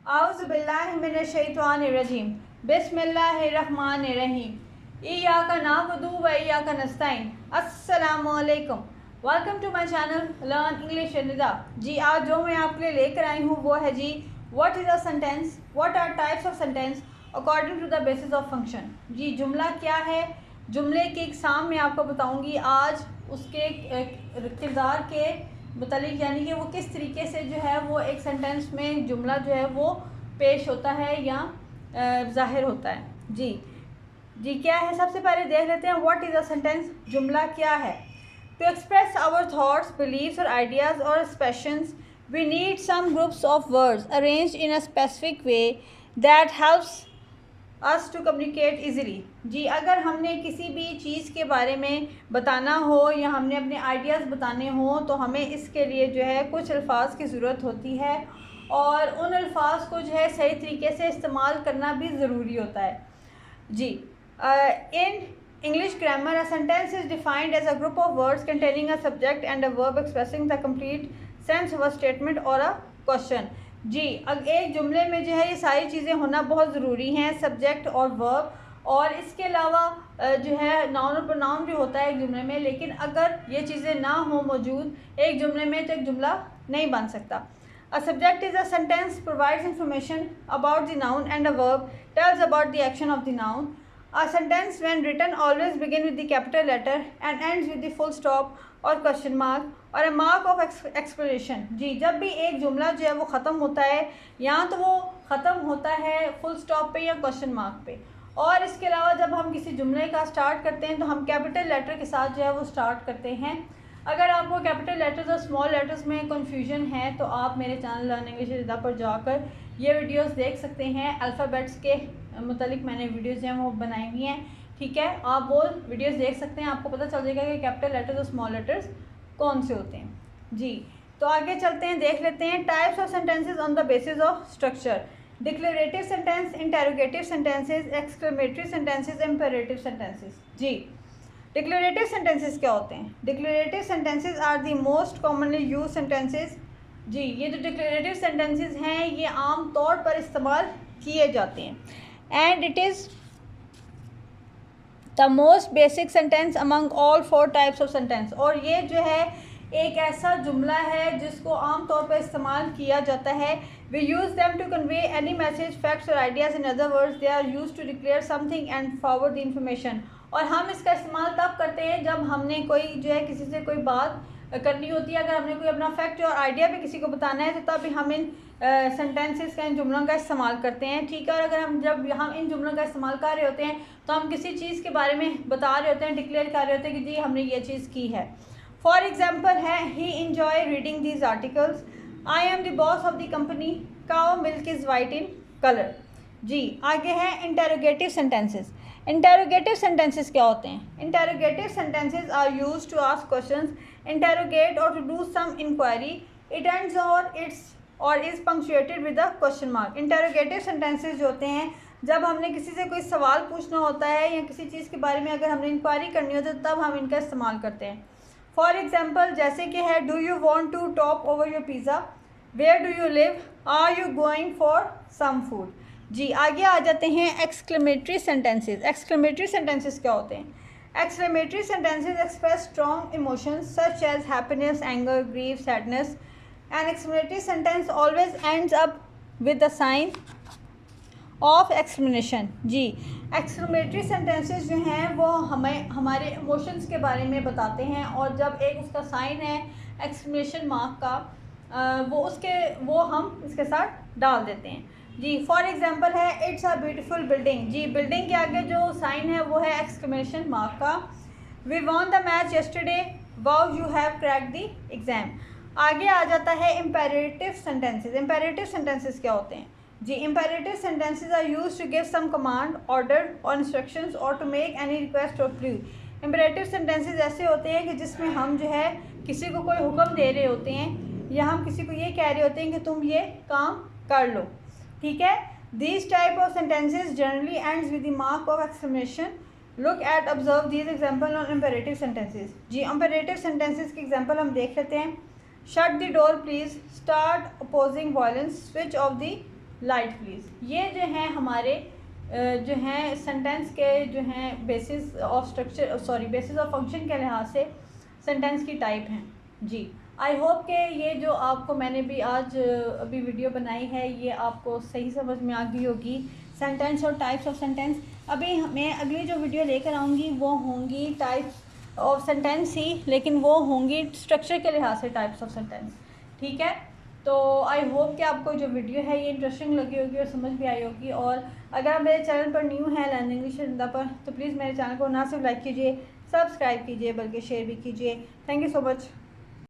आउज़ुबिल्लाहिमिनश्शैतानिर्रजीम बिस्मिल्लाहिर्रहमानिर्रहीम इय्याका नअबुदु व इय्याका नस्तईन। अस्सलामु अलैकुम। Welcome to my channel learn English with Nida. जी आज जो मैं आपके लिए लेकर आई हूँ वो है जी what is a sentence, what are types of sentence according to the basis of function. जी जुमला क्या है, जुमले की इकसाम मैं आपको बताऊँगी आज, उसके किरदार के मतलब यानी कि वो किस तरीके से जो है वो एक सेंटेंस में जुमला जो है वो पेश होता है या ज़ाहिर होता है। जी क्या है, सबसे पहले देख लेते हैं व्हाट इज़ अ सेंटेंस। जुमला क्या है? To express our thoughts, beliefs और आइडियाज़ और expressions we need some groups of words arranged in a specific way that helps us to communicate easily. जी अगर हमने किसी भी चीज़ के बारे में बताना हो या हमने अपने आइडियाज़ बताने हो तो हमें इसके लिए जो है कुछ अल्फाज की ज़रूरत होती है और उन अल्फाज को जो है सही तरीके से इस्तेमाल करना भी ज़रूरी होता है। जी इन English grammar, a sentence is defined as a group of words containing a subject and a verb expressing the complete sense of a statement or a question। जी अब एक जुमले में जो है ये सारी चीज़ें होना बहुत ज़रूरी हैं, सब्जेक्ट और वर्ब, और इसके अलावा जो है नाउन और प्रोनाउन भी होता है एक जुमले में। लेकिन अगर ये चीज़ें ना हो मौजूद एक जुमले में तो एक जुमला नहीं बन सकता। A subject is a sentence provides information about the noun and a verb tells about the action of the noun। A sentence when written always begin with the capital letter and ends with the full stop और question mark और a mark of exclamation। जी जब भी एक जुमला जो है वो ख़त्म होता है या तो वो ख़त्म होता है फुल स्टॉप पे या क्वेश्चन मार्क पे, और इसके अलावा जब हम किसी जुमले का स्टार्ट करते हैं तो हम कैपिटल लेटर के साथ जो है वो स्टार्ट करते हैं। अगर आपको कैपिटल लेटर्स और स्मॉल लेटर्स में कन्फ्यूजन है तो आप मेरे channel learn English with Nida पर जाकर ये वीडियोस देख सकते हैं। अल्फ़ाबेट्स के मतलब मैंने वीडियोस जो हैं वो बनाई हुई हैं, ठीक है, आप वो वीडियोस देख सकते हैं, आपको पता चल जाएगा कि कैपिटल लेटर्स और स्मॉल लेटर्स कौन से होते हैं। जी तो आगे चलते हैं, देख लेते हैं types of sentences on the basis of structure. Declarative sentence, interrogative sentences, exclamatory sentences, imperative sentences. जी डिक्लेरेटिव सेंटेंसेस क्या होते हैं? Declarative sentences are the most commonly use sentences. जी ये जो डिक्लेरेटिव सेंटेंसेस हैं ये आम तौर पर इस्तेमाल किए जाते हैं and it is the most basic sentence among all 4 types of sentence. और ये जो है एक ऐसा जुमला है जिसको आम तौर पर इस्तेमाल किया जाता है। We use them to convey any message, facts और ideas. In other words they are use to declare something and forward the information. और हम इसका इस्तेमाल तब करते हैं जब हमने कोई जो है किसी से कोई बात करनी होती है। अगर हमने कोई अपना फैक्ट और आइडिया भी किसी को बताना है तो तब भी हम इन सेंटेंसेस का, इन जुमलों का इस्तेमाल करते हैं, ठीक है। और अगर जब हम इन जुमलों का इस्तेमाल कर रहे होते हैं तो हम किसी चीज़ के बारे में बता रहे होते हैं, डिक्लेयर कर रहे होते हैं कि जी हमने ये चीज़ की है। फॉर एग्जाम्पल है he enjoy reading these articles, I am the boss of the company, cow milk is white in colour. जी आगे है इंटेरोगेटिव सेंटेंसेस। इंटेरोगेटिव सेंटेंसेस क्या होते हैं? Interrogative sentences are use to ask questions, interrogate और to do some inquiry. It ends और its और is punctuated with a question mark. Interrogative sentences जो होते हैं जब हमने किसी से कोई सवाल पूछना होता है या किसी चीज़ के बारे में अगर हमने इंक्वायरी करनी होती है तो तब हम इनका इस्तेमाल करते हैं। फॉर एग्जाम्पल जैसे कि है do you want to top over your pizza, where do you live, are you going for some food. जी आगे आ जाते हैं एक्सक्लेमेटरी सेंटेंसेस। एक्सक्लेमेटरी सेंटेंसेस क्या होते हैं? Exclamatory sentences express strong emotions such as happiness, anger, grief, sadness. An exclamatory sentence always ends up with the sign of exclamation. जी exclamatory sentences जो हैं वो हमें हमारे इमोशंस के बारे में बताते हैं और जब एक उसका साइन है एक्सक्लेमेशन मार्क का वो हम इसके साथ डाल देते हैं। जी फॉर एग्जांपल है इट्स अ ब्यूटीफुल बिल्डिंग। जी बिल्डिंग के आगे जो साइन है वो है एक्सक्लेमेशन मार्क का। We won the match yesterday, wow you have crack the exam. आगे आ जाता है इम्पेरेटिव सेंटेंसेस। इम्पेरेटिव सेंटेंसेस क्या होते हैं? जी imperative sentences are use to give some command, order और इंस्ट्रक्शंस और टू मेक एनी रिक्वेस्ट और प्ली। इम्पेरेटिव सेंटेंसेस ऐसे होते हैं कि जिसमें हम जो है किसी को कोई हुक्म दे रहे होते हैं या हम किसी को ये कह रहे होते हैं कि तुम ये काम कर लो, ठीक है। These type of sentences generally ends with the mark of exclamation. Look at observe these example on imperative sentences. जी इम्पेरेटिव सेंटेंसेस के एग्जाम्पल हम देख लेते हैं। Shut the door please, start opposing violence, switch off the light please. ये जो है हमारे जो हैं सेंटेंस के जो हैं basis of structure basis of function के लिहाज से सेंटेंस की टाइप हैं जी। आई होप कि ये जो आपको मैंने भी आज अभी वीडियो बनाई है ये आपको सही समझ में आ गई होगी, सेंटेंस और टाइप्स ऑफ सेंटेंस। अभी मैं अगली जो वीडियो लेकर आऊँगी वो होंगी टाइप्स ऑफ सेंटेंस ही, लेकिन वो होंगी स्ट्रक्चर के लिहाज से टाइप्स ऑफ सेंटेंस। ठीक है, तो आई होप कि आपको जो वीडियो है ये इंटरेस्टिंग लगी होगी और समझ भी आई होगी। और अगर आप मेरे चैनल पर न्यू हैं लर्न इंग्लिश विद निदा पर, तो प्लीज़ मेरे चैनल को ना सिर्फ लाइक कीजिए, सब्सक्राइब कीजिए बल्कि शेयर भी कीजिए। Thank you so much.